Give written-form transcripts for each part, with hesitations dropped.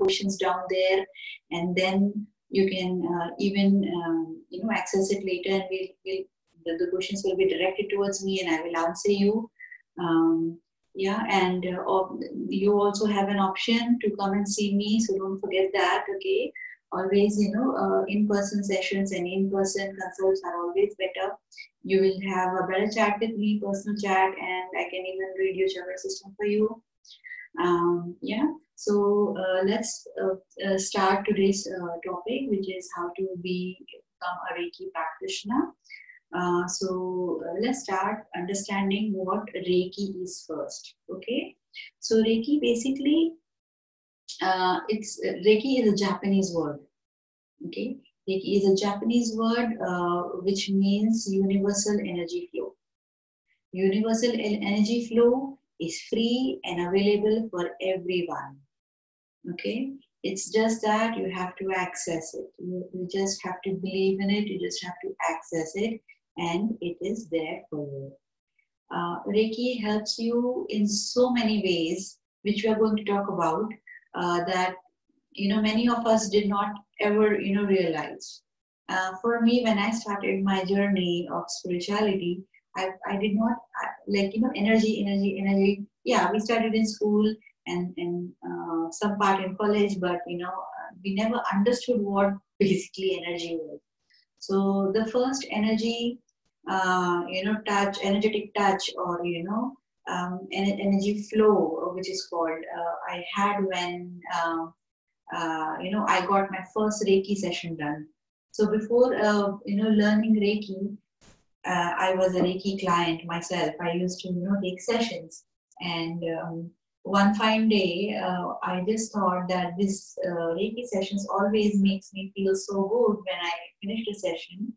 questions down there, and then you can even access it later, and the questions will be directed towards me, and I will answer you. Yeah, and you also have an option to come and see me, so don't forget that. Okay, always, in-person sessions and in-person consults are always better. You will have a better chat with me, personal chat, and I can even read your chakra system for you. Yeah, so let's start today's topic, which is how to become a Reiki practitioner. Let's start understanding what Reiki is first. Okay, so Reiki basically, Reiki is a Japanese word. Okay, Reiki is a Japanese word which means universal energy flow. Universal energy flow is free and available for everyone. Okay, it's just that you have to access it. You just have to believe in it. You just have to access it, and it is there for you. Reiki helps you in so many ways, which we are going to talk about, that many of us did not ever realize. For me, when I started my journey of spirituality, I did not energy. Yeah, we started in school and some part in college, but we never understood what basically energy was. So the first energy, energetic touch, or energy flow, which is called, I had when I got my first Reiki session done. So before learning Reiki, I was a Reiki client myself. I used to take sessions, and one fine day, I just thought that this Reiki sessions always makes me feel so good when I finished a session.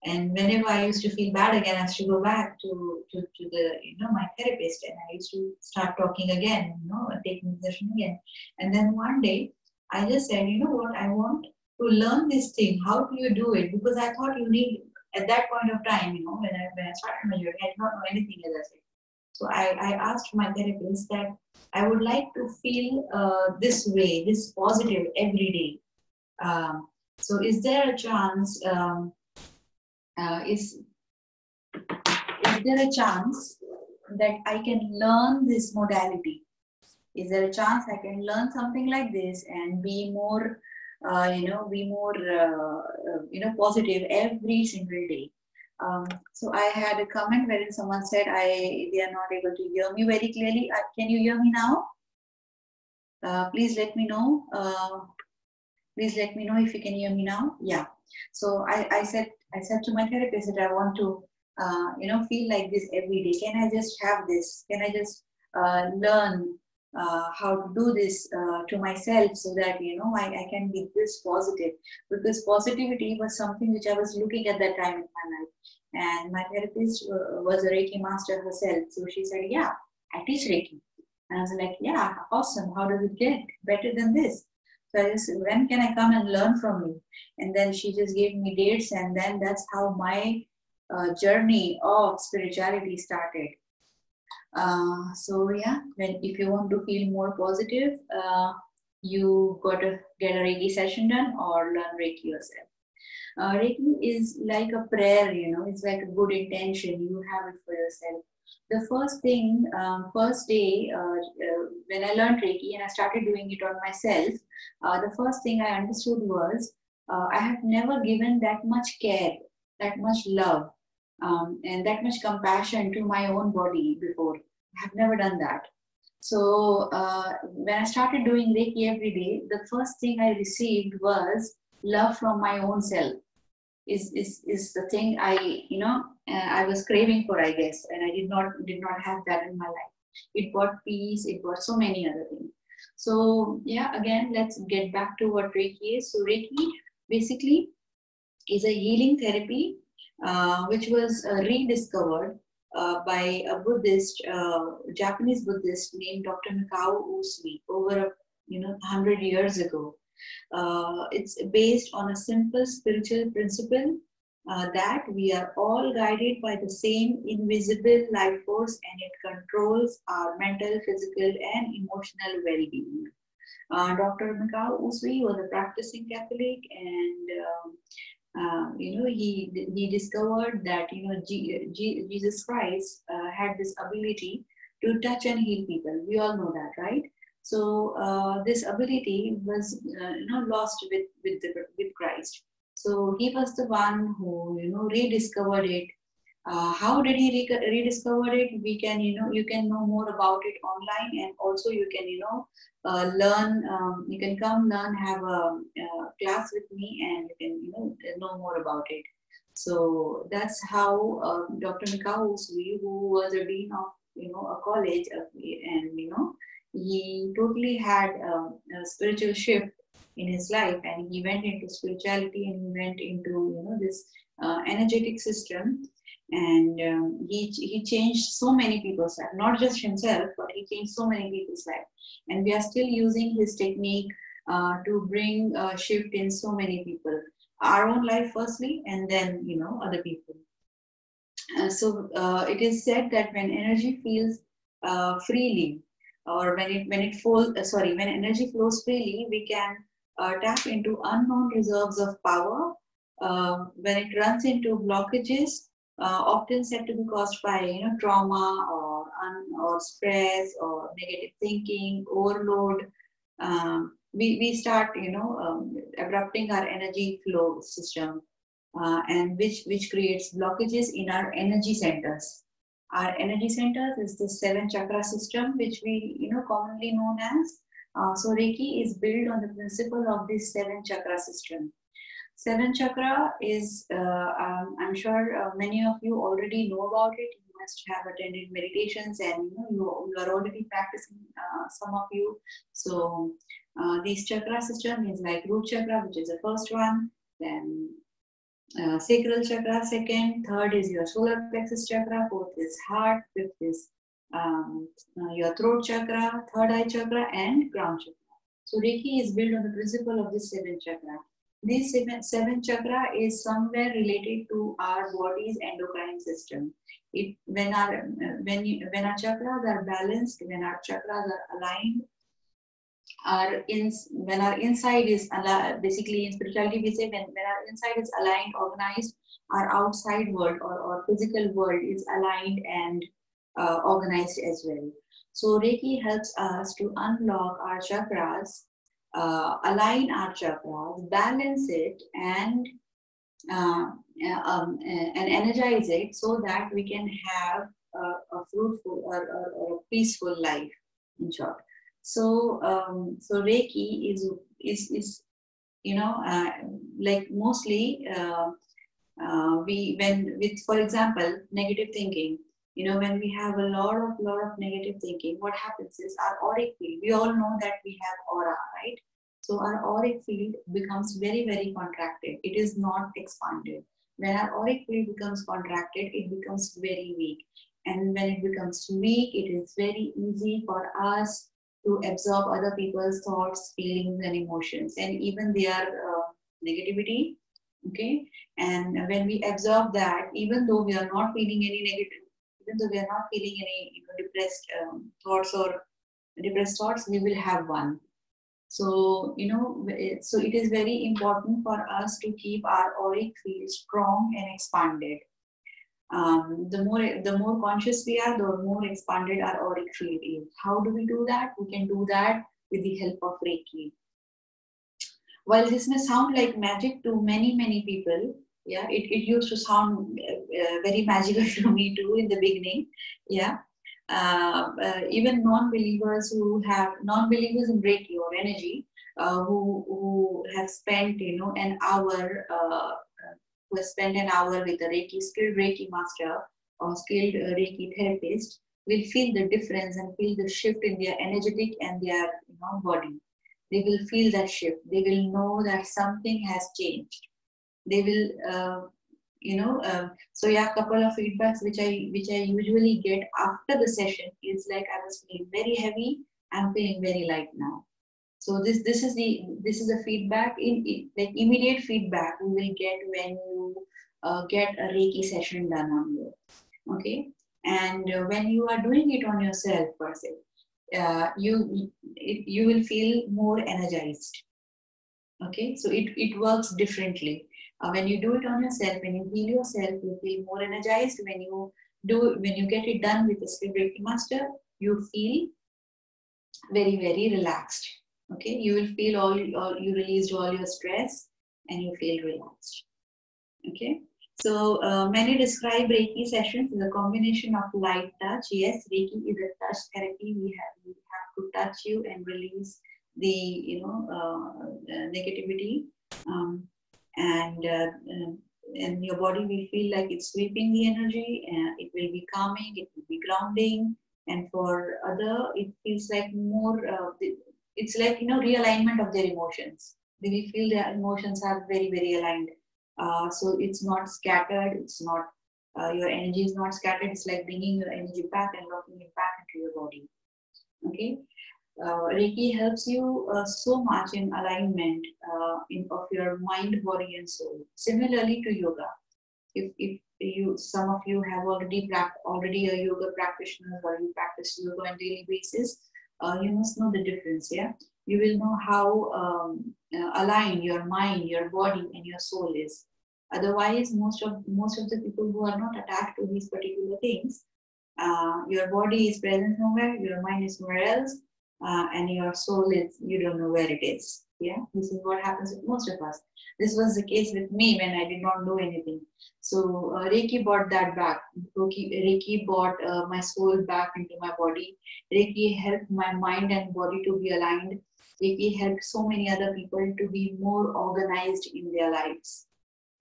And whenever I used to feel bad again, I used to go back to the my therapist, and I used to start talking again, taking the session again. And then one day, I just said, you know what, I want to learn this thing. How do you do it? Because I thought you need, at that point of time, when I started my journey, I did not know anything, as I said. So I asked my therapist that I would like to feel this way, this positive every day. So is there a chance? Is there a chance that I can learn this modality? Is there a chance I can learn something like this and be more, positive every single day? So I had a comment wherein someone said they are not able to hear me very clearly. Can you hear me now? Please let me know. Please let me know if you can hear me now. Yeah. So I said to my therapist that I want to feel like this every day. Can I just have this? Can I just learn how to do this to myself, so that I can be this positive? Because positivity was something which I was looking at that time in my life. And my therapist was a Reiki master herself. So she said, yeah, I teach Reiki. And I was like, yeah, awesome. How does it get better than this? So I just, when can I come and learn from you? And then she just gave me dates, and then that's how my journey of spirituality started. So yeah, if you want to feel more positive, you got to get a Reiki session done or learn Reiki yourself. Reiki is like a prayer, it's like a good intention. You have it for yourself. The first day, when I learned Reiki and I started doing it on myself, the first thing I understood was I have never given that much care, that much love, and that much compassion to my own body before. I have never done that. So when I started doing Reiki every day, the first thing I received was love from my own self. Is the thing I was craving for, I guess, and I did not have that in my life. It brought peace. It brought so many other things. So yeah, again, let's get back to what Reiki is. So Reiki basically is a healing therapy which was rediscovered by a Buddhist, Japanese Buddhist named Dr. Mikao Usui over 100 years ago. It's based on a simple spiritual principle that we are all guided by the same invisible life force, and it controls our mental, physical, and emotional well-being. Dr. Mikao Usui was a practicing Catholic, and he discovered that Jesus Christ had this ability to touch and heal people. We all know that, right? So this ability was lost with Christ. So he was the one who rediscovered it. How did he rediscover it? We can you can know more about it online, and also you can learn. You can come learn, have a class with me, and you can know more about it. So that's how Dr. Mikao Usui, who was a dean of a college, and he totally had a spiritual shift in his life, and he went into spirituality, and he went into this energetic system, and he changed so many people's life, not just himself, but he changed so many people's life, and we are still using his technique to bring a shift in so many people, our own life firstly, and then other people. So it is said that when energy feels freely, or when energy flows freely, we can tap into unknown reserves of power. When it runs into blockages, often said to be caused by trauma, or stress, or negative thinking, overload, we start abrupting our energy flow system, and which creates blockages in our energy centers. Our energy centers is the 7 chakra system, which we commonly known as. So Reiki is built on the principle of this 7 chakra system. 7 chakra is, I'm sure many of you already know about it. You must have attended meditations, and you are already practicing, some of you. So this chakra system is like root chakra, which is the first one, then sacral chakra second, third is your solar plexus chakra, fourth is heart, fifth is your throat chakra, third eye chakra, and crown chakra. So Reiki is built on the principle of this 7 chakra. This 7 chakra is somewhere related to our body's endocrine system. When our chakras are balanced, when our chakras are aligned, when our inside is basically in spirituality we say when our inside is aligned, organized, our outside world or physical world is aligned and organized as well. So Reiki helps us to unlock our chakras, align our chakras, balance it, and energize it, so that we can have a fruitful or a peaceful life, in short. So so Reiki is like mostly for example, negative thinking. When we have a lot of negative thinking, what happens is our auric field. We all know that we have aura, right? So our auric field becomes very, very contracted. It is not expanded. When our auric field becomes contracted, it becomes very weak. And when it becomes weak, it is very easy for us to absorb other people's thoughts, feelings, and emotions, and even their negativity. Okay, and when we absorb that, even though we are not feeling any negative, even though we are not feeling any depressed thoughts, we will have one. So so it is very important for us to keep our auric field strong and expanded. The more conscious we are, the more expanded our auric field is. How do we do that? We can do that with the help of Reiki. While this may sound like magic to many people, yeah, it used to sound very magical to me too in the beginning, yeah. Even non-believers in Reiki or energy, who have spent an hour. Who has spent an hour with a skilled Reiki master or skilled Reiki therapist will feel the difference and feel the shift in their energetic and their body. They will feel that shift. They will know that something has changed. They will, so yeah, couple of feedbacks which I usually get after the session is like, I was feeling very heavy. I'm feeling very light now. So this is a feedback like immediate feedback we will get when you get a Reiki session done on you. Okay, and when you are doing it on yourself per se, you will feel more energized. Okay, so it works differently. When you do it on yourself, when you heal yourself, you feel more energized. When you get it done with a skilled Reiki master, you feel very, very relaxed. Okay, you will feel all you released all your stress and you feel relaxed. Okay, so many describe Reiki sessions as a combination of light touch. Yes, Reiki is a touch therapy. We have to touch you and release the negativity, um, and your body will feel like it's sweeping the energy. It will be calming. It will be grounding. And for other, it feels like more. It's like realignment of their emotions. They will feel their emotions are very, very aligned. So it's not scattered. It's not your energy is not scattered. It's like bringing your energy back and locking it back into your body. Okay. Reiki helps you so much in alignment of your mind, body, and soul. Similarly to yoga, if you some of you have already a yoga practitioner or you practice yoga on a daily basis, you must know the difference. Yeah, you will know how aligned your mind, your body, and your soul is. Otherwise, most of the people who are not attached to these particular things, your body is present somewhere, your mind is somewhere else, and your soul is, you don't know where it is. Yeah, this is what happens with most of us. This was the case with me when I did not know anything. So Reiki brought that back. Reiki brought my soul back into my body. Reiki helped my mind and body to be aligned. Reiki helped so many other people to be more organized in their lives.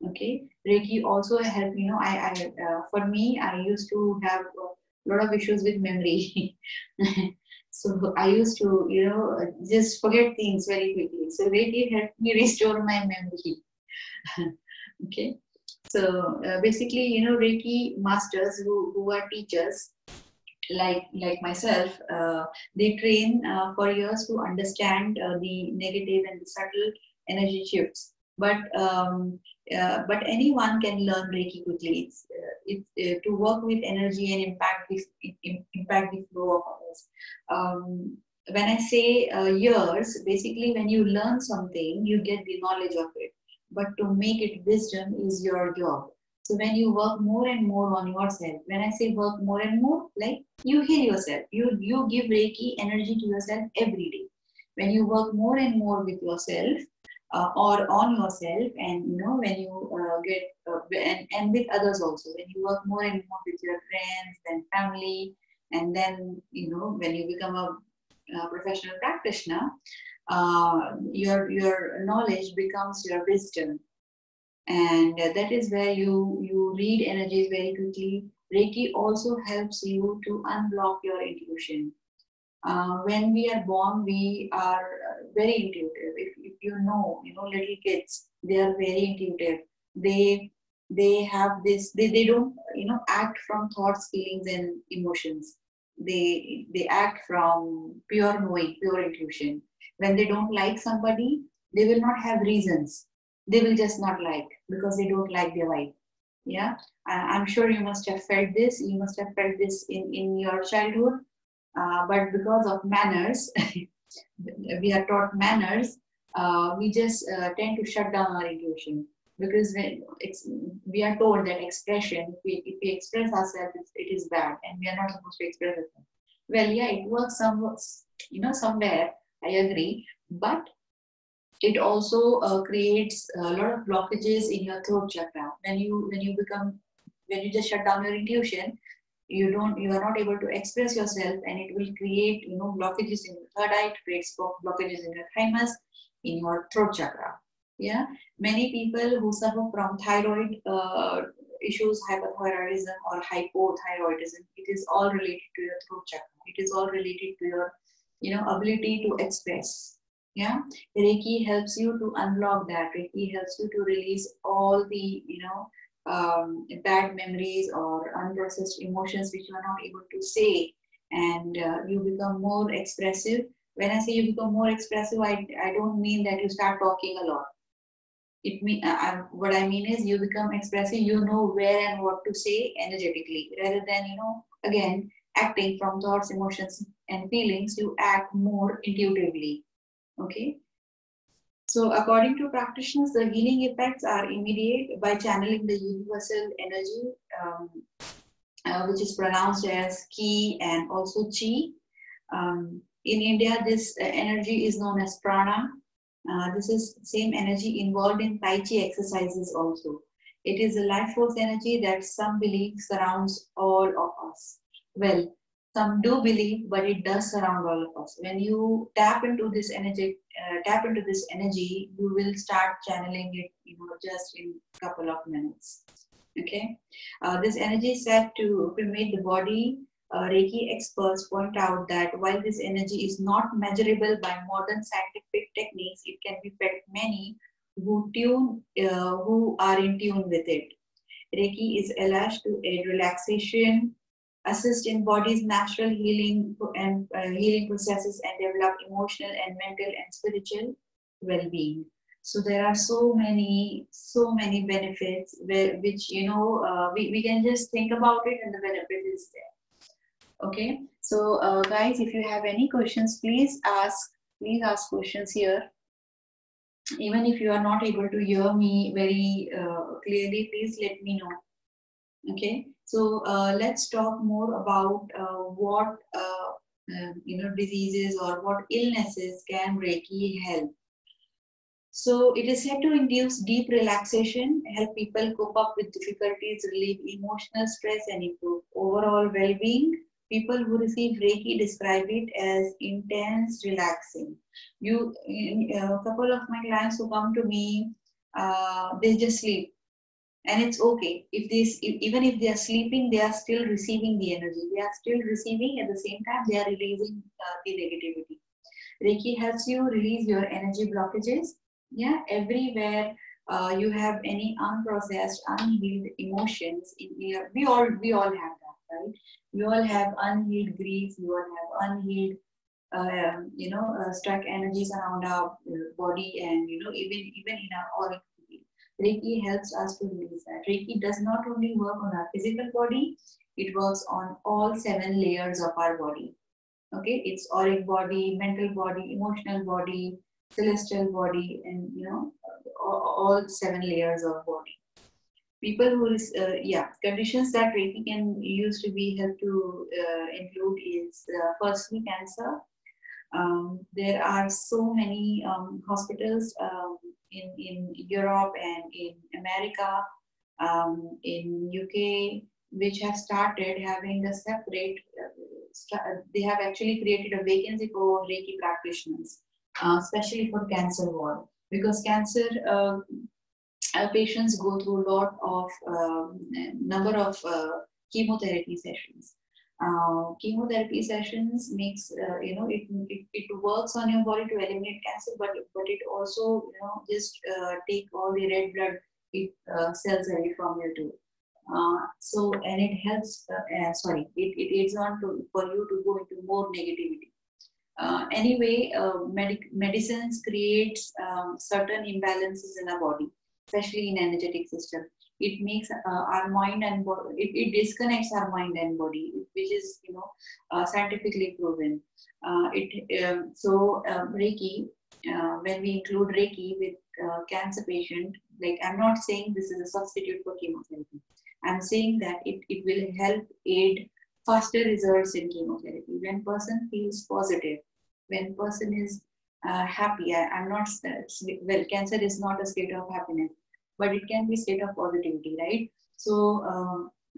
Okay, Reiki also helped. For me, I used to have a lot of issues with memory. So I used to, just forget things very quickly. So Reiki helped me restore my memory. Okay. So basically, Reiki masters who are teachers like myself, they train for years to understand the negative and the subtle energy shifts. But anyone can learn Reiki quickly. It's to work with energy and impact the flow of others. When I say years, basically when you learn something, you get the knowledge of it. But to make it wisdom is your job. So when you work more and more on yourself, when I say work more and more, like you heal yourself, you give Reiki energy to yourself every day. When you work more and more with yourself or on yourself, and when you get and with others also, when you work more and more with your friends, then family, and then when you become a professional practitioner, your knowledge becomes your wisdom. And that is where you read energies very quickly. Reiki also helps you to unblock your intuition. When we are born, we are very intuitive. If you know, little kids, they are very intuitive. They have this. They don't act from thoughts, feelings, and emotions. They act from pure knowing, pure intuition. When they don't like somebody, they will not have reasons. They will just not like because they don't like their wife. Yeah, I'm sure you must have felt this. You must have felt this in your childhood. But because of manners, we are taught manners. We just tend to shut down our intuition because we are told that expression, if we express ourselves, it is bad, and we are not supposed to express it. Well, yeah, it works somewhere. I agree, but it also creates a lot of blockages in your throat chakra. When you just shut down your intuition, you are not able to express yourself, and it will create blockages in your third eye. It creates blockages in your thymus, in your throat chakra. Yeah, many people who suffer from thyroid issues, hypothyroidism or hypothyroidism, it is all related to your throat chakra. It is all related to your ability to express. Yeah, Reiki helps you to unblock that. Reiki helps you to release all the bad memories or unprocessed emotions which you are not able to say, and you become more expressive. When I say you become more expressive, I don't mean that you start talking a lot. What I mean is you become expressive. You know where and what to say energetically, rather than again acting from thoughts, emotions, and feelings, you act more intuitively. Okay. So according to practitioners, the healing effects are immediate by channeling the universal energy, which is pronounced as ki and also chi. In India, this energy is known as prana. This is same energy involved in Tai Chi exercises also. It is a life force energy that some believe surrounds all of us. Well, some do believe, but it does surround all of us. When you tap into this energy, you will start channeling it, just in a couple of minutes. Okay, this energy is said to permeate the body. Reiki experts point out that while this energy is not measurable by modern scientific techniques, it can be felt many who are in tune with it. Reiki is alleged to aid relaxation, assist in body's natural healing and healing processes, and develop emotional and mental and spiritual well-being. So there are so many benefits which we can just think about it and the benefit is there. Okay, so guys, if you have any questions, please ask questions here. Even if you are not able to hear me very clearly, please let me know. Okay, so let's talk more about what diseases or what illnesses can Reiki help. So it is said to induce deep relaxation, help people cope up with difficulties, relieve emotional stress, and improve overall well-being. People who receive Reiki describe it as intense relaxing. A couple of my clients who come to me, they just sleep. And it's okay. Even if they are sleeping, they are still receiving the energy. They are still receiving, at the same time, they are releasing the negativity. Reiki helps you release your energy blockages. Yeah, everywhere you have any unprocessed, unhealed emotions, we all have that, right? We all have unhealed grief. We all have unhealed, stuck energies around our body, and even in our auric field. Reiki helps us to release that. Reiki does not only work on our physical body; it works on all 7 layers of our body. Okay, it's auric body, mental body, emotional body, celestial body, and all 7 layers of body. People who conditions that Reiki can use to be helped to include is firstly cancer. There are so many hospitals in Europe and in America, in UK, which have started having a separate. They have actually created a vacancy for Reiki practitioners, especially for cancer ward, because cancer patients go through a lot of number of chemotherapy sessions. Chemotherapy sessions makes it works on your body to eliminate cancer, but it also just take all the red blood cells away from you too. And it helps. It aids on for you to go into more negativity. Anyway, medicines creates certain imbalances in our body, especially in energetic system. It makes our mind and body, it disconnects our mind and body, which is scientifically proven. Reiki, when we include Reiki with cancer patient, like, I'm not saying this is a substitute for chemotherapy. I'm saying that it will help aid faster results in chemotherapy. When person feels positive, when person is happy, I'm not, well, cancer is not a state of happiness, but it can be state of positivity, right? So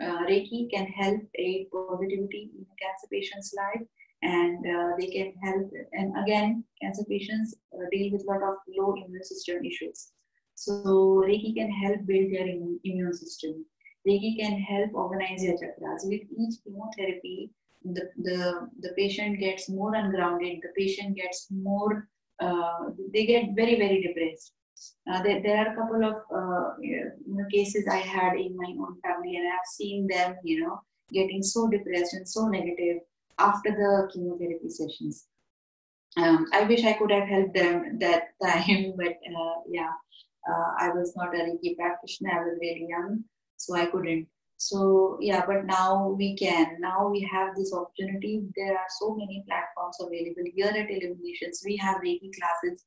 Reiki can help aid positivity in a cancer patient's life, and they can help. And again, cancer patients deal with a lot of low immune system issues. So Reiki can help build their immune system. Reiki can help organize your chakras. With each chemotherapy, the patient gets more ungrounded. The patient gets more. They get very, very depressed. There are a couple of cases I had in my own family, and I've seen them, getting so depressed and so negative after the chemotherapy sessions. I wish I could have helped them that time, but I was not a Reiki practitioner. I was really young, so I couldn't. So yeah, but now we can. Now we have this opportunity. There are so many platforms available here at Illuminations. We have Reiki classes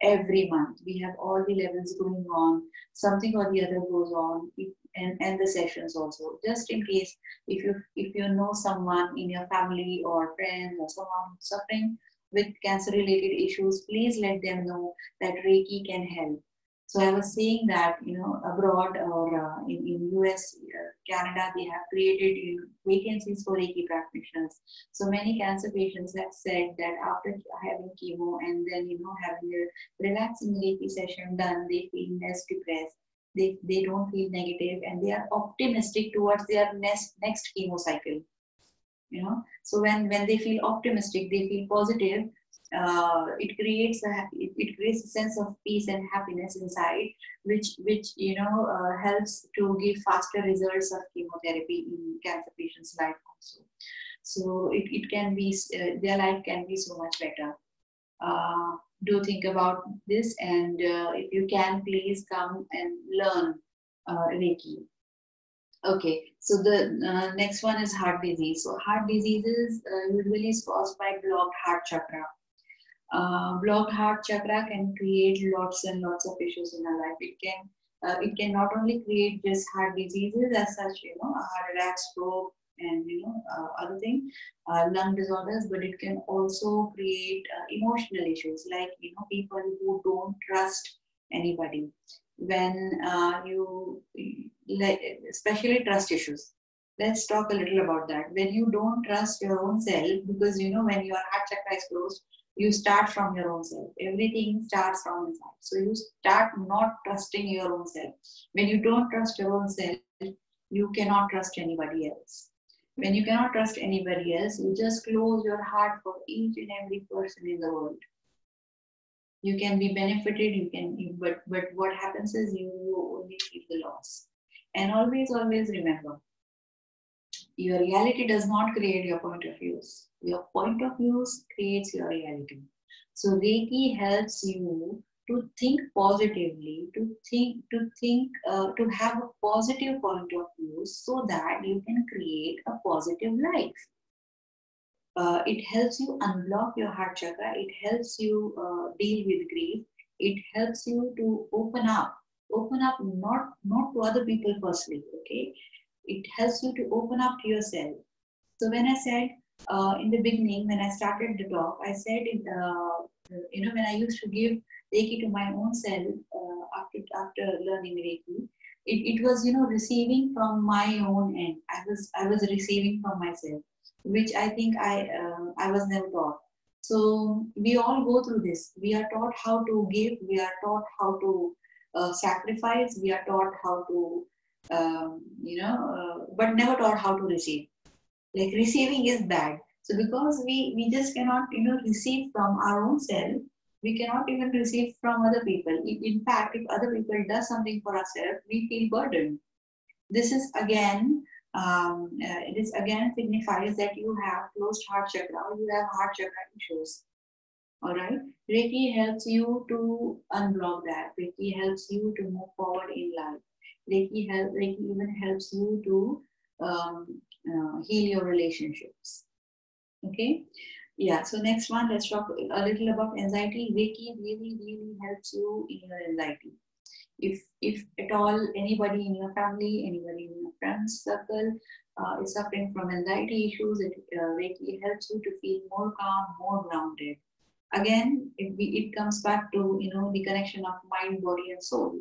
every month. We have all the levels going on. Something or the other goes on, and the sessions also. Just in case, if you know someone in your family or friends or someone suffering with cancer related issues, please let them know that Reiki can help. So I was saying that, abroad or in US, Canada, they have created vacancies for Reiki practitioners. So many cancer patients have said that after having chemo and then having a relaxing Reiki session done, they feel less depressed. They don't feel negative and they are optimistic towards their next chemo cycle. So when they feel optimistic, they feel positive. It creates a sense of peace and happiness inside, which helps to give faster results of chemotherapy in cancer patients' life also. So it can be their life can be so much better. Do think about this, and if you can, please come and learn Reiki. Okay, so the next one is heart disease. So heart diseases usually is caused by blocked heart chakra. Blocked heart chakra can create lots and lots of issues in our life. It can not only create just heart diseases as such, a heart attack, stroke, and other thing, lung disorders, but it can also create emotional issues like people who don't trust anybody. When you like, especially trust issues. Let's talk a little about that. When you don't trust your own self, because when your heart chakra is closed, you start from your own self. Everything starts from inside. So you start not trusting your own self. When you don't trust your own self, you cannot trust anybody else. When you cannot trust anybody else, you just close your heart for each and every person in the world. You can be benefited, but what happens is you only feel the loss. And always remember, your reality does not create your point of views. Your point of views creates your reality. So Reiki helps you to think positively, to have a positive point of view, so that you can create a positive life. It helps you unblock your heart chakra. It helps you deal with grief. It helps you to open up not to other people firstly. Okay, it helps you to open up to yourself. So when I said in the beginning, when I started the talk, I said when I used to give Reiki to my own self after learning Reiki, it was receiving from my own end. I was receiving from myself, which I think I was never taught. So we all go through this. We are taught how to give. We are taught how to sacrifice. We are taught how to but never taught how to receive. Like receiving is bad. So because we just cannot receive from our own self, we cannot even receive from other people. In fact, if other people does something for ourselves, we feel burdened. This is again this again signifies that you have closed heart chakra, or you have heart chakra issues. All right, Reiki helps you to unblock that. Reiki helps you to move forward in life. Reiki even helps you to heal your relationships. Okay, yeah. So next one, let's talk a little about anxiety. Reiki really helps you in your anxiety. If at all anybody in your family, anybody in your friends circle is suffering from anxiety issues, Reiki helps you to feel more calm, more grounded. Again, it comes back to the connection of mind, body, and soul.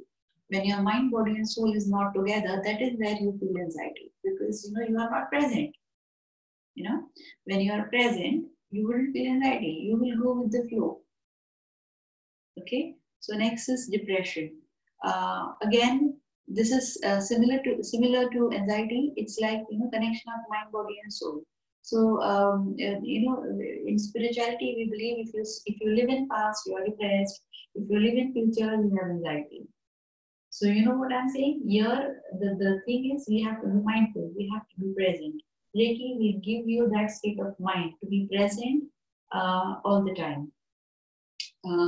When your mind, body, and soul is not together, that is where you feel anxiety, because you are not present. When you are present, you wouldn't feel anxiety. You will go with the flow. Okay. So next is depression. Again, this is similar to anxiety. It's like connection of mind, body, and soul. So in spirituality, we believe if you live in past, you are depressed. If you live in future, you have anxiety. So you know what I'm saying? Here, the thing is, we have to be mindful. We have to be present. Reiki will give you that state of mind to be present all the time.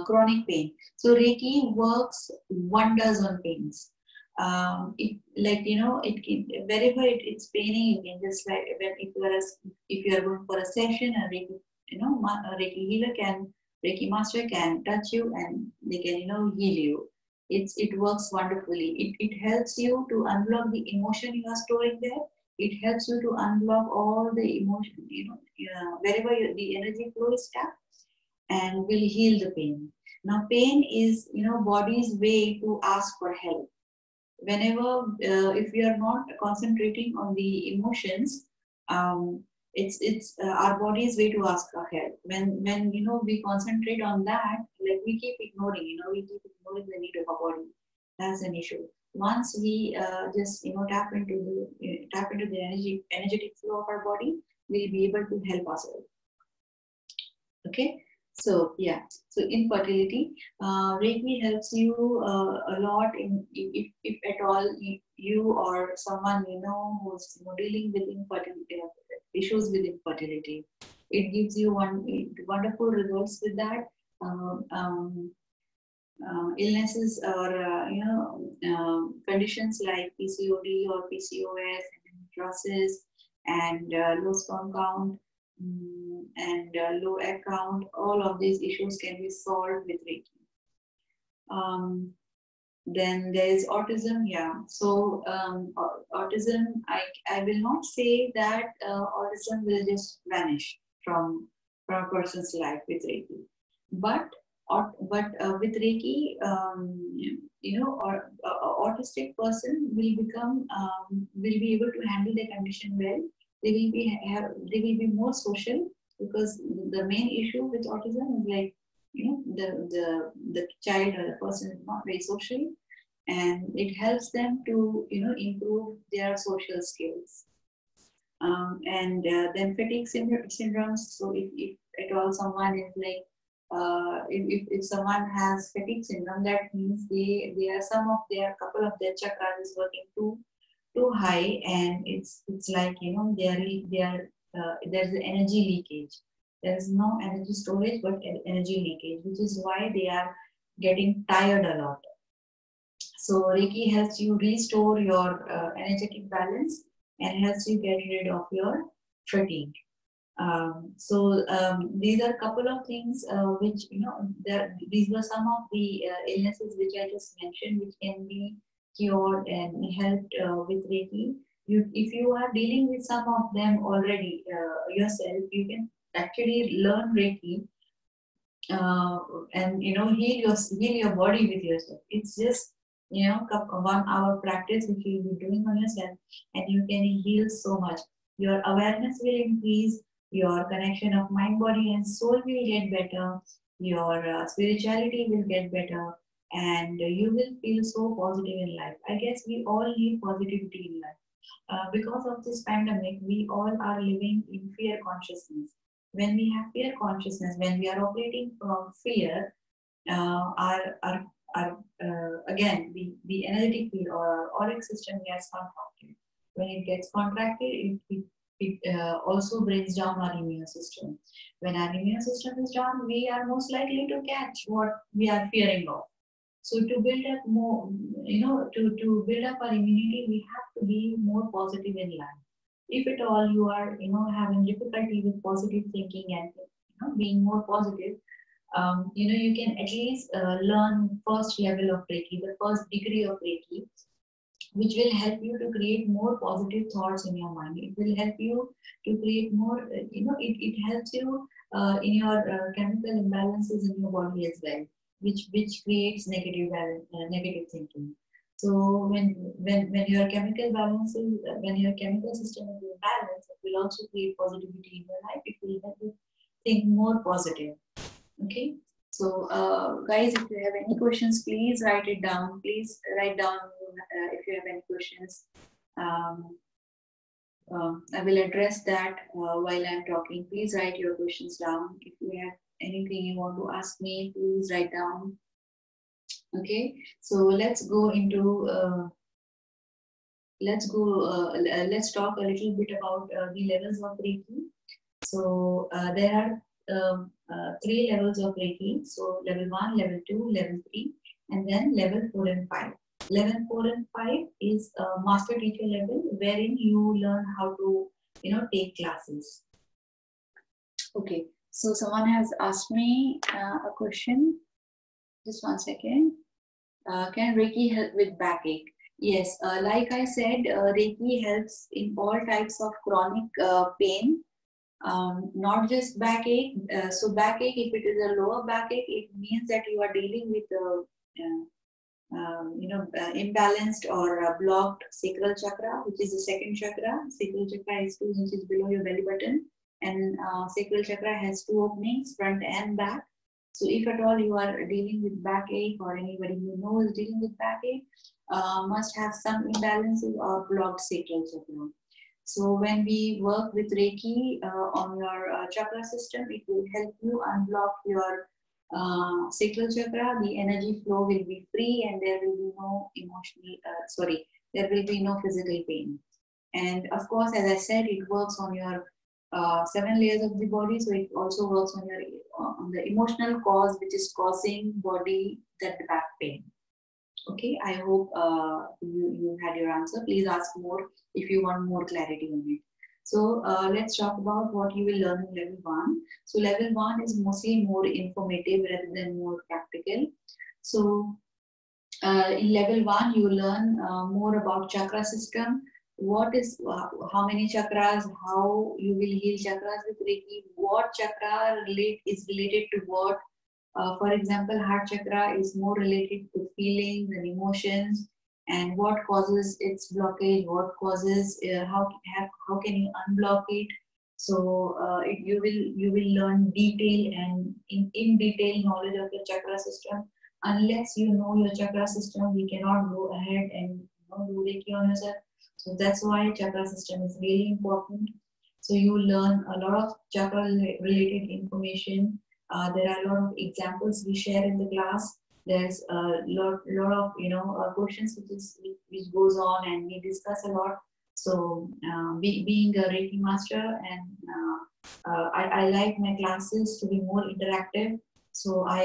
Chronic pain. So Reiki works wonders on pains. Like wherever it's paining, you can just like when if you are going for a session, a Reiki, a Reiki healer can, Reiki master can touch you and they can heal you. It works wonderfully. It helps you to unblock the emotion you are storing there. It helps you to unblock all the emotion, wherever the energy flow is stuck, and will heal the pain. Now, pain is body's way to ask for help. Whenever if we are not concentrating on the emotions, it's our body's way to ask for help. When we concentrate on that, like we keep ignoring, we keep ignoring the need of our body. That's an issue. Once we just tap into the energetic flow of our body, we'll be able to help ourselves. Okay. So yeah, so infertility, Reiki helps you a lot in if at all you or someone who's dealing with infertility, issues with infertility. It gives you wonderful results with that. Illnesses or conditions like PCOD or PCOS, endometriosis, and low sperm count, and low egg count, all of these issues can be solved with Reiki. Then there is autism. Yeah, so autism, I will not say that autism will just vanish from a person's life with Reiki, but with Reiki, autistic person will be able to handle the condition well. They will be more social, because the main issue with autism is like the child or the person is not very social, and it helps them to improve their social skills. And then fatigue syndromes. So if at all someone is like if someone has fatigue syndrome, that means they are couple of their chakras is working too high, and it's like there's energy leakage. There's no energy storage but energy leakage, which is why they are getting tired a lot. So Reiki helps you restore your energetic balance and helps you get rid of your fatigue. These are a couple of things which these were some of the illnesses which I just mentioned, which can be cured and helped with Reiki. If you are dealing with some of them already yourself, you can actually learn Reiki and heal your body with yourself. It's just 1 hour practice which you'll be doing on yourself, and you can heal so much. Your awareness will increase, your connection of mind, body, and soul will get better, your spirituality will get better, and you will feel so positive in life. I guess we all need positivity in life. Because of this pandemic, we all are living in fear consciousness. When we have fear consciousness, when we are operating from fear, again, the energetic field or our auric system gets contracted. When it gets contracted, it also brings down our immune system. When our immune system is down, we are most likely to catch what we are fearing of. So to build up more, to build up our immunity, we have to be more positive in life. If at all you are, having difficulty with positive thinking and being more positive, you can at least learn first level of Reiki, the first degree of Reiki, which will help you to create more positive thoughts in your mind. It will help you to create more, it helps you in your chemical imbalances in your body as well, which creates negative thinking. So when your chemical balances, when your chemical system is in balance, it will also create positivity in your life. It will help you think more positive. Okay. So guys, if you have any questions, please write it down. Please write down if you have any questions. I will address that while I'm talking. Please write your questions down. If you have anything you want to ask me, please write down. Okay, so let's go into let's talk a little bit about the levels of Reiki. So there are 3 levels of Reiki. So level 1, level 2, level 3, and then level 4 and 5. Level 4 and 5 is master teacher level, wherein you learn how to, take classes. Okay, so someone has asked me a question. Just 1 second. Can Reiki help with backache? Yes, like I said, Reiki helps in all types of chronic pain, not just backache. So backache, if it is a lower backache, it means that you are dealing with imbalanced or blocked sacral chakra, which is the second chakra. Sacral chakra is 2 inches below your belly button, and sacral chakra has 2 openings, front and back. So if at all you are dealing with backache, or anybody you know is dealing with backache, must have some imbalances or blocked sacral chakra. So when we work with Reiki on your chakra system, it will help you unblock your sacral chakra. The energy flow will be free, and there will be no there will be no physical pain. And of course, as I said, it works on your 7 layers of the body. So it also works on your on the emotional cause, which is causing body that back pain. Okay, I hope you had your answer. Please ask more if you want more clarity on it. So let's talk about what you will learn in level 1. So level 1 is mostly more informative rather than more practical. So in level 1, you learn more about chakra system. What is, how many chakras, how you will heal chakras with Reiki, what chakra is related to what. For example, heart chakra is more related to feelings and emotions, and what causes its blockage, what causes, how can you unblock it. So you will learn detail and in detail knowledge of the chakra system. Unless you know your chakra system, we cannot go ahead and do Reiki on yourself. So that's why chakra system is really important. So you learn a lot of chakra related information. There are a lot of examples we share in the class. There's a lot of questions which goes on, and we discuss a lot. So being a Reiki master, and I like my classes to be more interactive. So I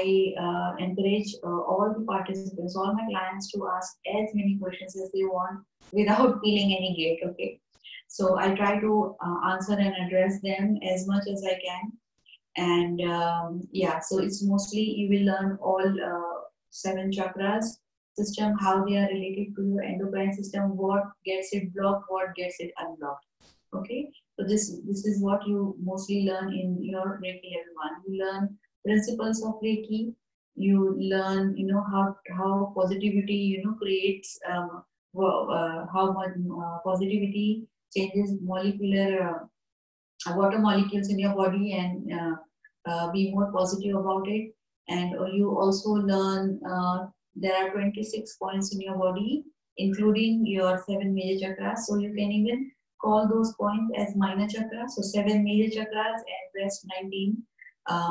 encourage all the participants, all my clients, to ask as many questions as they want without feeling any guilt. Okay. So I try to answer and address them as much as I can. And yeah, so it's mostly you will learn all 7 chakras system, how they are related to your endocrine system, what gets it blocked, what gets it unblocked. Okay, so this is what you mostly learn in your Reiki level 1. You learn principles of Reiki. You learn how positivity creates how much positivity changes molecular water molecules in your body, and be more positive about it. And you also learn there are 26 points in your body, including your 7 major chakras. So you can even call those points as minor chakras. So 7 major chakras and rest 19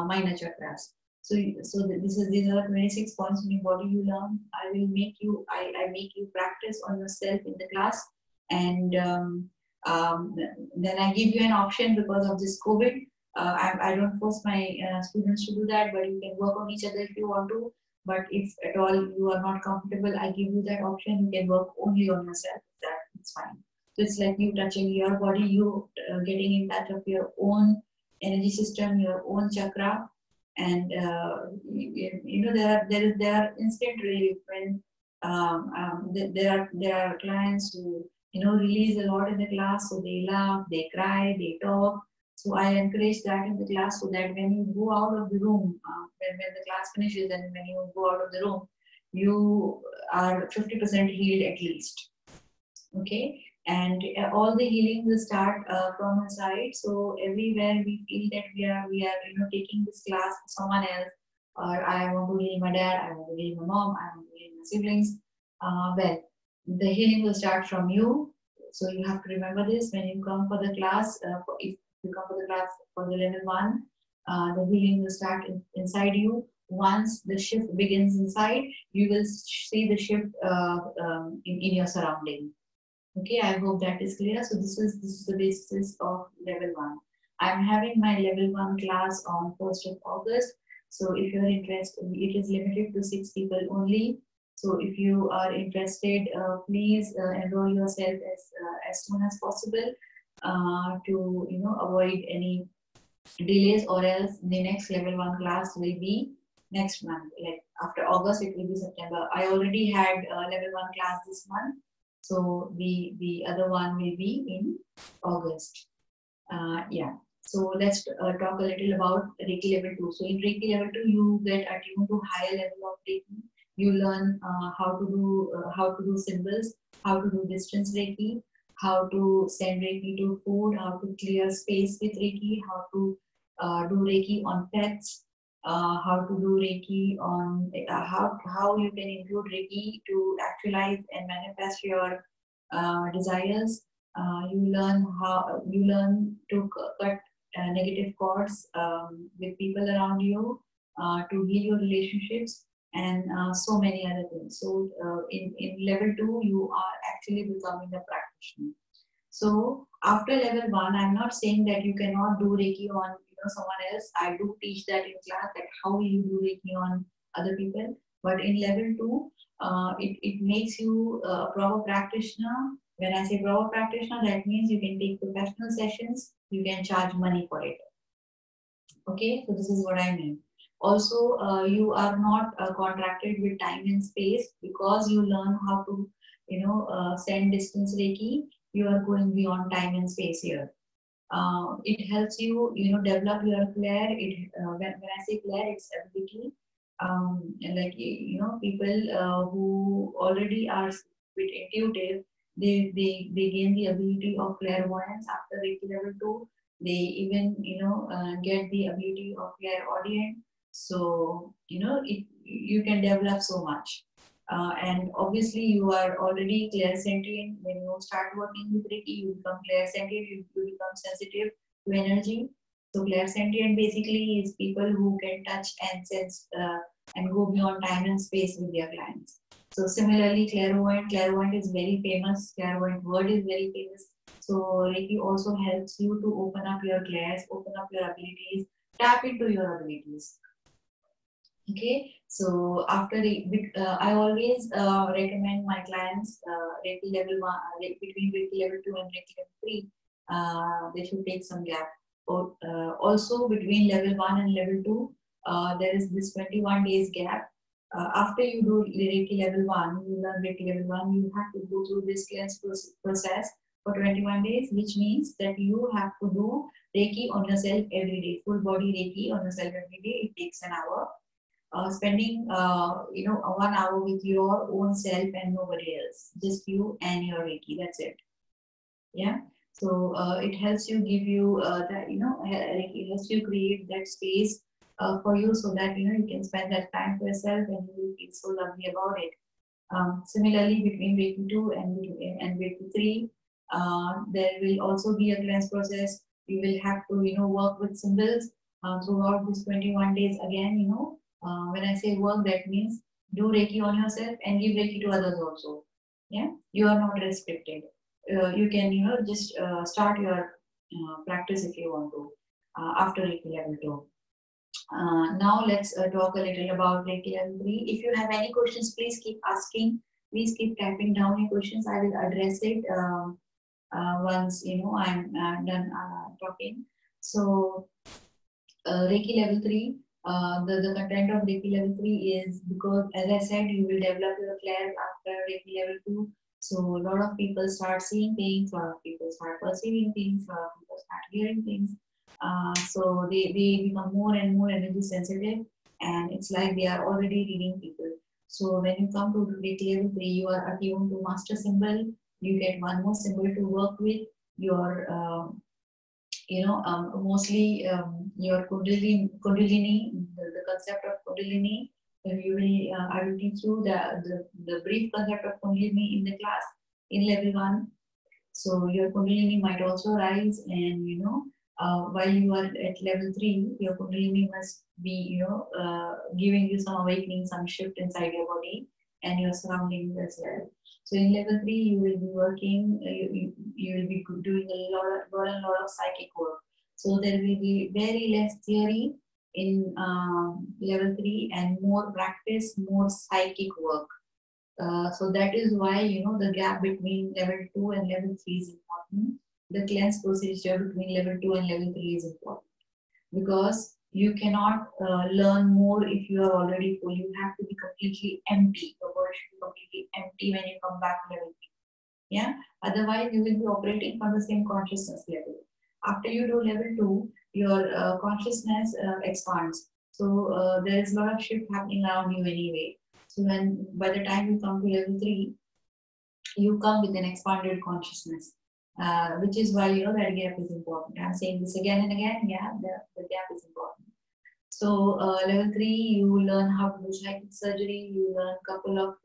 minor chakras. So these are 26 points in your body you learn. I make you practice on yourself in the class, and then I give you an option because of this COVID. I don't force my students to do that, but you can work on each other if you want to. But if at all you are not comfortable, I give you that option. You can work only on yourself. It's fine. So it's like you touching your body, you getting in touch of your own energy system, your own chakra, and there are instant relief when there are clients who release a lot in the class, so they laugh, they cry, they talk. So I encourage that in the class, so that when you go out of the room, when the class finishes and when you go out of the room, you are 50% healed at least. Okay, and all the healing will start from inside. So everywhere we feel that we are taking this class for someone else, or I want to heal my dad, I want to heal my mom, I want to heal my siblings. Well, the healing will start from you. So you have to remember this when you come for the class. If you come for the class for the level 1, the healing will start inside you. Once the shift begins inside, you will see the shift in your surrounding. Okay, I hope that is clear. So this is the basis of level 1. I'm having my level 1 class on 1st of August. So if you're interested, it is limited to 6 people only. So if you are interested, please enroll yourself as soon as possible to avoid any delays, or else the next level 1 class will be next month. Like after August, it will be September. I already had level 1 class this month, so the other one will be in August. Yeah. So let's talk a little about Reiki level 2. So in Reiki level 2, you get attuned to higher level of Reiki. You learn how to do symbols, how to do distance Reiki, how to send Reiki to food, how to clear space with Reiki, how to do Reiki on pets, how to do Reiki on how you can include Reiki to actualize and manifest your desires. You learn to cut negative cords with people around you, to heal your relationships, and so many other things. So in level 2, you are actually becoming a practitioner. So after level 1, I'm not saying that you cannot do Reiki on someone else. I do teach that in class, that how you do Reiki on other people. But in level 2, it makes you a proper practitioner. When I say proper practitioner, that means you can take professional sessions, you can charge money for it. Okay, so this is what I mean. Also, you are not contracted with time and space, because you learn how to, send distance Reiki. You are going beyond time and space here. It helps you, develop your clair. When I say clair, it's ability. Like people who already are a bit intuitive, they gain the ability of clairvoyance after Reiki level 2. They even get the ability of clairaudient. So you can develop so much. And obviously, you are already clairsentient. When you start working with Reiki, you become clairsentient, you become sensitive to energy. So clairsentient basically is people who can touch and sense and go beyond time and space with their clients. So similarly, clairvoyant is very famous. Clairvoyant word is very famous. So Reiki also helps you to open up your clairs, open up your abilities, tap into your abilities. Okay, so after I always recommend my clients Reiki level 1, between Reiki level 2 and Reiki level 3, they should take some gap. Also between level 1 and level 2, there is this 21 days gap. After you do Reiki level 1, you learn Reiki level 1, you have to go through this cleanse process for 21 days, which means that you have to do Reiki on yourself every day, full body Reiki on yourself every day. It takes an hour. Spending 1 hour with your own self and nobody else, just you and your Reiki. That's it. Yeah. So it helps you give you that Reiki helps you create that space for you, so that you can spend that time for yourself and you will feel so lovely about it. Similarly, between Reiki 2 and Reiki 3, there will also be a cleanse process. You will have to work with symbols throughout these 21 days. Again, when I say work, that means do Reiki on yourself and give Reiki to others also. Yeah, you are not restricted. You can just start your practice if you want to after Reiki level 2. Now let's talk a little about Reiki level 3. If you have any questions, please keep asking. Please keep typing down your questions. I will address it once I'm done talking. So Reiki level 3, the content of Reiki level 3 is, because as I said, you will develop your clairs after Reiki level 2. So a lot of people start seeing things, a lot of people start perceiving things, a lot of people start hearing things. So they become more and more energy sensitive, and it's like they are already reading people. So when you come to Reiki level 3, you are attuned to master symbol. You get one more symbol to work with. Your mostly your Kundalini, the concept of Kundalini. I will teach you the brief concept of Kundalini in the class in level 1. So your Kundalini might also rise, and while you are at level 3, your Kundalini must be giving you some awakening, some shift inside your body and your surroundings as well. So in level 3, you will be working, you will be doing a lot of psychic work. So there will be very less theory in level 3 and more practice, more psychic work. So that is why, the gap between level 2 and level 3 is important. The cleanse procedure between level 2 and level 3 is important, because you cannot learn more if you are already full. You have to be completely empty. The world should be completely empty when you come back to level 3. Yeah. Otherwise, you will be operating from the same consciousness level. After you do level 2, your consciousness expands. So there is a lot of shift happening around you anyway. So when by the time you come to level 3, you come with an expanded consciousness, which is why that gap is important. I'm saying this again and again. Yeah, the gap is important. So level 3, you learn how to do psychic surgery. You learn a couple of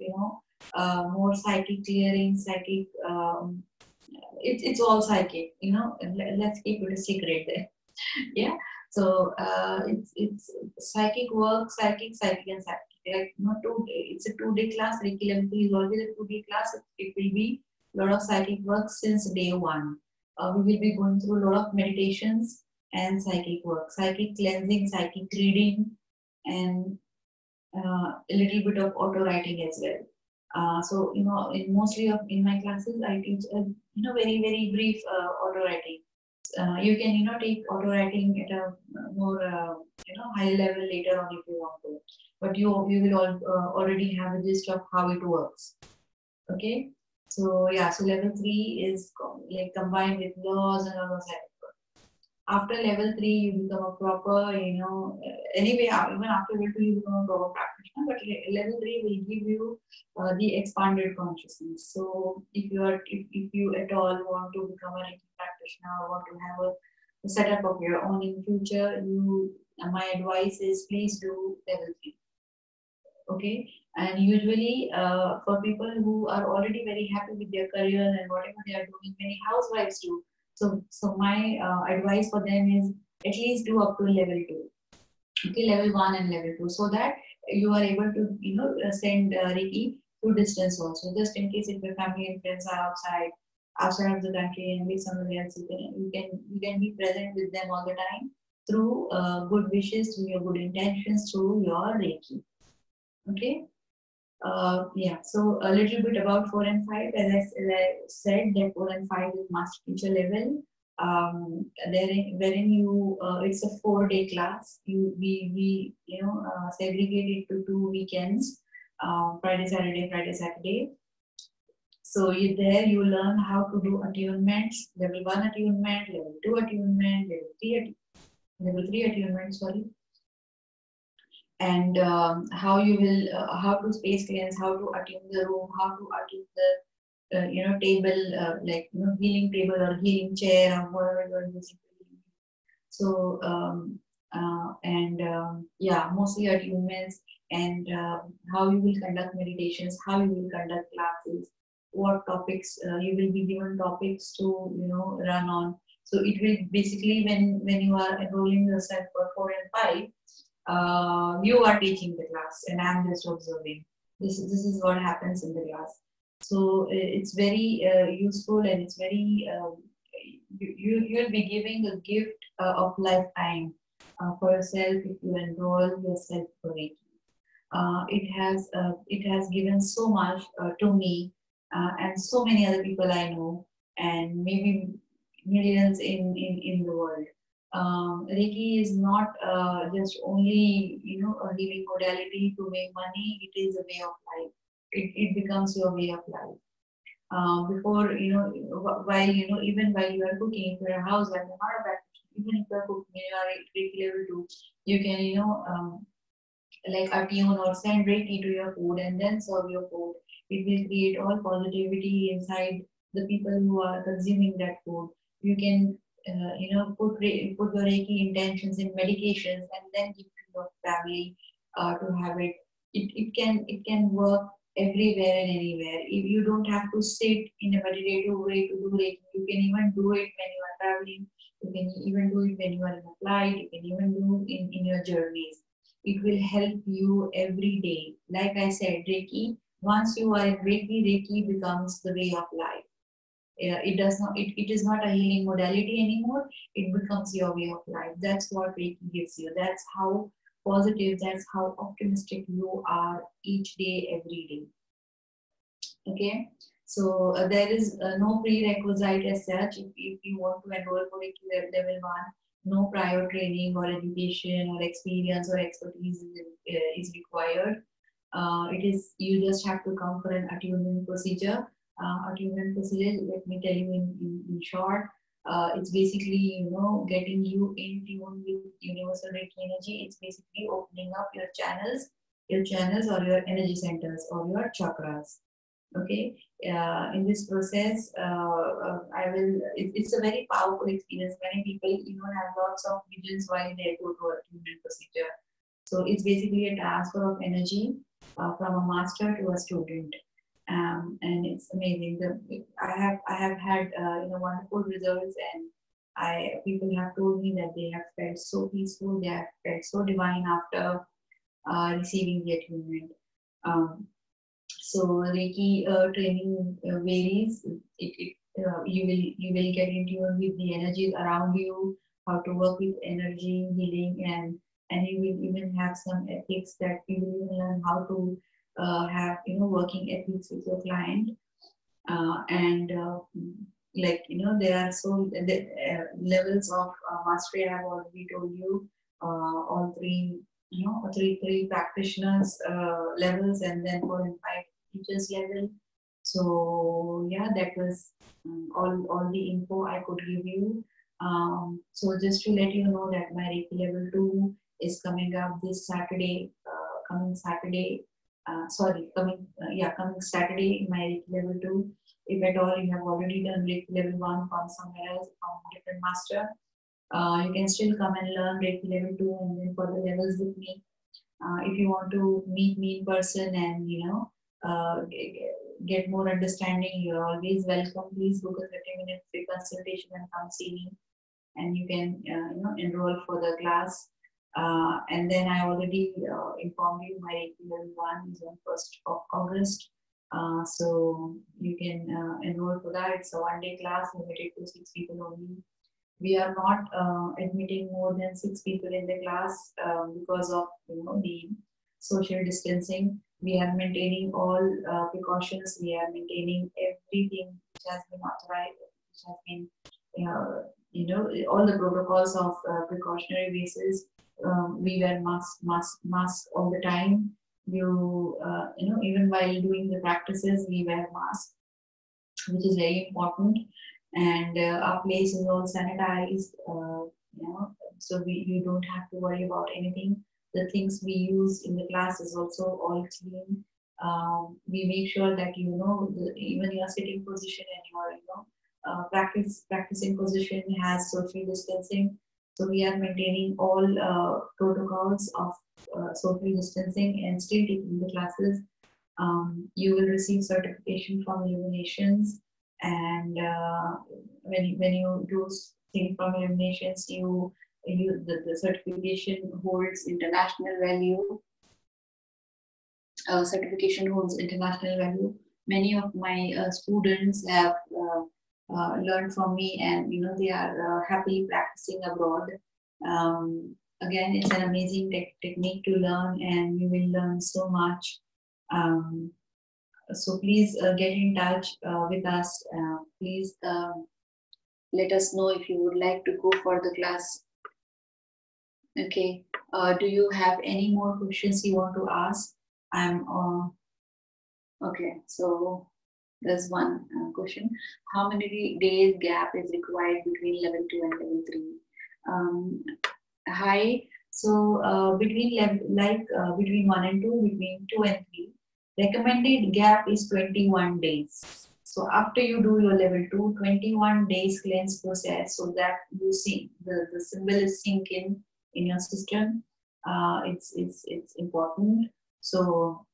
more psychic clearing, psychic. It's all psychic. Let's keep it a secret there. Yeah. So it's psychic work, psychic, and psychic. Like it's a 2-day class. Reiki level 3 is always a 2-day class. It will be a lot of psychic work since day 1. We will be going through a lot of meditations and psychic work, psychic cleansing, psychic reading, and a little bit of auto writing as well. So in my classes I teach very very brief auto writing. You can take auto writing at a more high level later on if you want to, but you will already have a gist of how it works. Okay, so yeah, so level 3 is like combined with laws and all those. After level 3, you become a proper, anyway, even after level 2, you become a proper practitioner, but level 3 will give you the expanded consciousness. So if you at all want to become a Reiki practitioner or want to have a setup of your own in future, my advice is please do level 3. Okay, and usually for people who are already very happy with their career and whatever they are doing, many housewives do. So my advice for them is at least do up to level 2. Okay, level 1 and level 2, so that you are able to send Reiki to distance also, just in case if your family and friends are outside of the country and with somebody else, you can be present with them all the time through good wishes, through your good intentions, through your Reiki. Okay. Yeah, so a little bit about 4 and 5. As I said, that 4 and 5 is master teacher level. Wherein you, it's a 4-day class. We segregate it to 2 weekends, Friday, Saturday. So you learn how to do attunements, level 1 attunement, level 2 attunement, level 3 attunement, sorry. And how to space cleanse, how to attune the room, how to attune the table, like healing table or healing chair or whatever you are using. So yeah, mostly attunements, and how you will conduct meditations, how you will conduct classes, what topics you will be given topics to run on. So it will basically, when you are enrolling yourself for 4 and 5, you are teaching the class and I'm just observing. This is what happens in the class. So it's very useful, and it's very you'll be giving a gift of lifetime for yourself if you enroll yourself for Reiki. It has given so much to me and so many other people I know, and maybe millions in the world. Reiki is not just only a healing modality to make money. It is a way of life. It becomes your way of life. Before while even while you are cooking, if you're a housewife, you're not a practitioner, even if you're cooking, you are at Reiki level 2, you can like attune or send Reiki to your food and then serve your food. It will create all positivity inside the people who are consuming that food. You can put your Reiki intentions in medications and then give to your family to have it. It can work everywhere and anywhere. If you don't have to sit in a meditative way to do Reiki, you can even do it when you are traveling. You can even do it when you are in a flight. You can even do it in your journeys. It will help you every day. Like I said, Reiki, once you are in Reiki, Reiki becomes the way of life. It is not a healing modality anymore. It becomes your way of life. That's what Reiki gives you. That's how positive, that's how optimistic you are each day, every day. Okay, so there is no prerequisite as such. If you want to enroll for level 1, no prior training or education or experience or expertise is required. It is, you just have to come for an attunement procedure. Attunement procedure, let me tell you in short, it's basically, you know, getting you in tune with universal Reiki energy. It's basically opening up your channels or your energy centers or your chakras. Okay, in this process, it's a very powerful experience. Many people, you know, have lots of visions while they go to a treatment procedure. So it's basically a transfer of energy from a master to a student. And it's amazing. I have had you know, wonderful results, and people have told me that they have felt so peaceful, they have felt so divine after receiving the attunement. Um, so Reiki training varies. You will get in tune with the energies around you, how to work with energy healing, and you will even have some ethics that you will even learn how to have, you know, working ethics with your client. And like, you know, there are so the levels of mastery. I have already told you all three, you know, three practitioners levels, and then 4 and 5 teachers level. So yeah, that was all the info I could give you. So just to let you know that my Reiki level 2 is coming up this Saturday, coming Saturday. Sorry, coming Saturday, my Reiki level 2. If at all you have already done Reiki level 1 from somewhere else, from a different master, you can still come and learn Reiki level 2 and then further levels with me. If you want to meet me in person and, you know, get more understanding, you're always welcome. Please book a 30-minute free consultation and come see me, and you can you know, enroll for the class. And then I already informed you my Reiki level 1 is on 1st of August. So you can enroll for that. It's a one-day class limited to 6 people only. We are not admitting more than 6 people in the class because of, you know, the social distancing. We are maintaining all precautions. We are maintaining everything which has been authorized, which has been, you know, all the protocols of precautionary basis. We wear masks all the time. You know, even while doing the practices, we wear masks, which is very important. And our place is all sanitized, you know, so you don't have to worry about anything. The things we use in the class is also all clean. We make sure that, you know, even your sitting position and your, you know, practicing position has social distancing. So we are maintaining all protocols of social distancing and still taking the classes. You will receive certification from Illuminations, and when you do things from Illuminations, the certification holds international value. Certification holds international value. Many of my students have learned from me, and, you know, they are happily practicing abroad. Again, it's an amazing technique to learn, and you will learn so much. So please get in touch with us. Please let us know if you would like to go for the class. Okay. Do you have any more questions you want to ask? Okay. So there's one question. How many days gap is required between level 2 and level 3? Hi. So between between 1 and 2, between 2 and 3, recommended gap is 21 days. So after you do your level 2, 21 days cleanse process, so that you see the symbol is sink in your system. It's important. So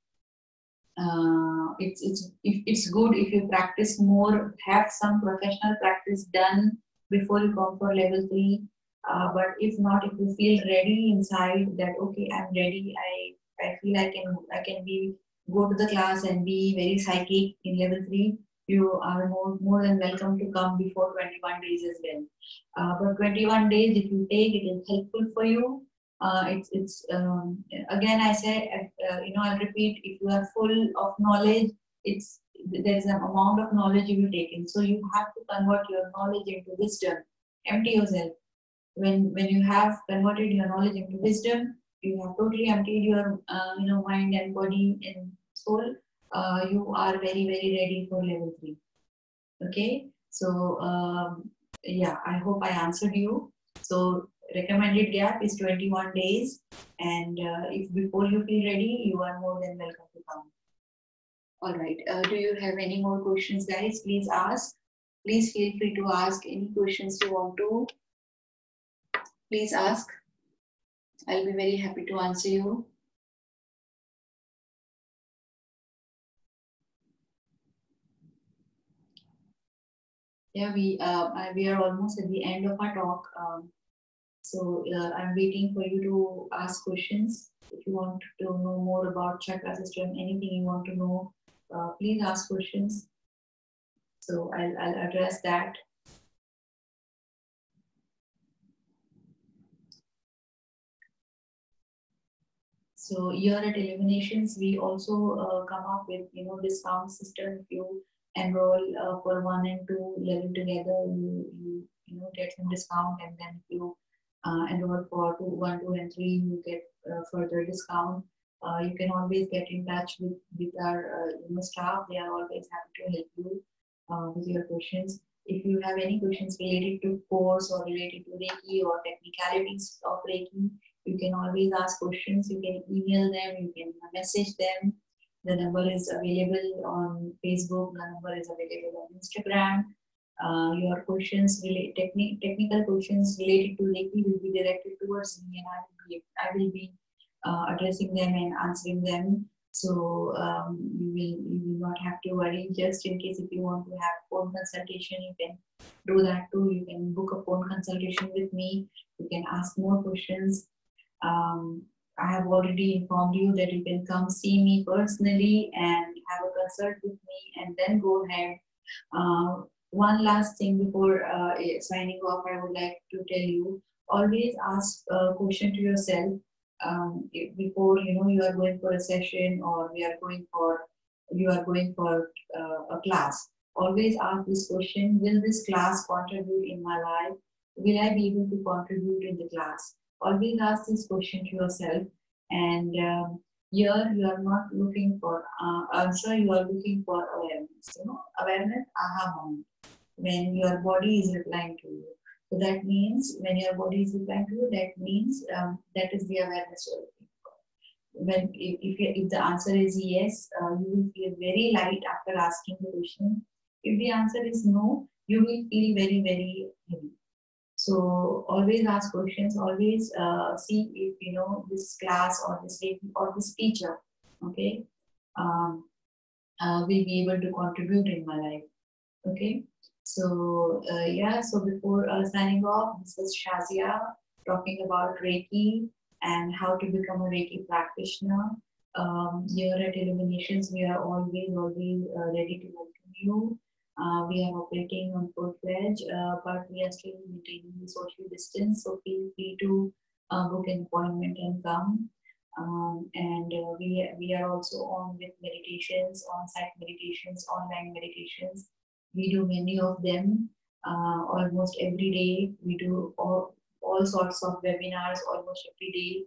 it's good if you practice more, have some professional practice done before you come for level 3. But if not, if you feel ready inside that, okay, I'm ready, I feel I can go to the class and be very psychic in level 3, you are more than welcome to come before 21 days as well. But 21 days, if you take, it is helpful for you. It's again, I say, you know, I'll repeat, if you are full of knowledge, it's there is an amount of knowledge you will take in. So you have to convert your knowledge into wisdom. Empty yourself. When you have converted your knowledge into wisdom, you have totally emptied your mind and body and soul. You are very ready for level 3. Okay, so yeah, I hope I answered you. So recommended gap is 21 days, and if before you feel ready, you are more than welcome to come. All right. Do you have any more questions, guys? Please ask. Please feel free to ask any questions you want to. Please ask. I'll be very happy to answer you. Yeah, we are almost at the end of our talk. So I'm waiting for you to ask questions. If you want to know more about chakra system, anything you want to know, please ask questions. So I'll address that. So here at Illuminations, we also come up with discount system. If you enroll for 1 and 2 level together, you get some discount, and then if you enroll for 1, 2, and 3, you get further discount. You can always get in touch with our staff. They are always happy to help you with your questions. If you have any questions related to course or related to Reiki or technicalities of Reiki, you can always ask questions. You can email them. You can message them. The number is available on Facebook. The number is available on Instagram. Your questions, technical questions related to Reiki, will be directed towards me, and I will be addressing them and answering them. So you will not have to worry. Just in case if you want to have phone consultation, you can do that too. You can book a phone consultation with me. You can ask more questions. I have already informed you that you can come see me personally and have a consult with me, and then go ahead. One last thing before signing off, I would like to tell you, always ask a question to yourself before you are going for a session, or you are going for a class. Always ask this question: will this class contribute in my life? Will I be able to contribute in the class? Always ask this question to yourself, and here you are not looking for answer, you are looking for awareness. Awareness, aha moment, when your body is replying to you. So that means when your body is replying to you, that means that is the awareness you are looking for. When if the answer is yes, you will feel very light after asking the question. If the answer is no, you will feel very heavy. So always ask questions. Always see if this class or this lady or this teacher, okay, will be able to contribute in my life. Okay. So yeah. So before signing off, this is Shazia talking about Reiki and how to become a Reiki practitioner. Here at Illuminations, we are always ready to welcome you. We are operating on full-fledged, but we are still maintaining the social distance. So feel free to book an appointment and come. And we are also on with meditations, on-site meditations, online meditations. We do many of them almost every day. We do all sorts of webinars almost every day.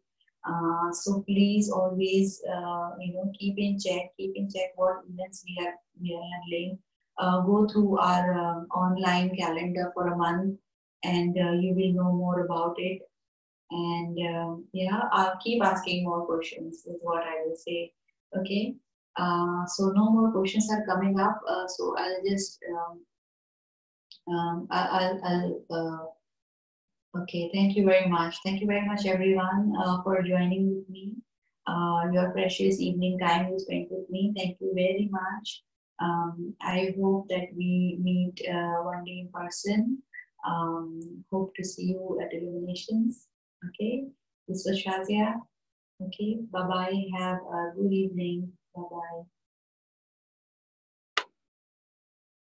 So please always keep in check what events we are handling. Go through our online calendar for a month, and you will know more about it. And yeah, I'll keep asking more questions is what I will say. Okay. So no more questions are coming up. So I'll just okay. Thank you very much. Thank you very much, everyone, for joining with me. Your precious evening time you spent with me. Thank you very much. I hope that we meet one day in person. Hope to see you at Illuminations. Okay. This was Shazia. Okay. Bye bye. Have a good evening. Bye bye.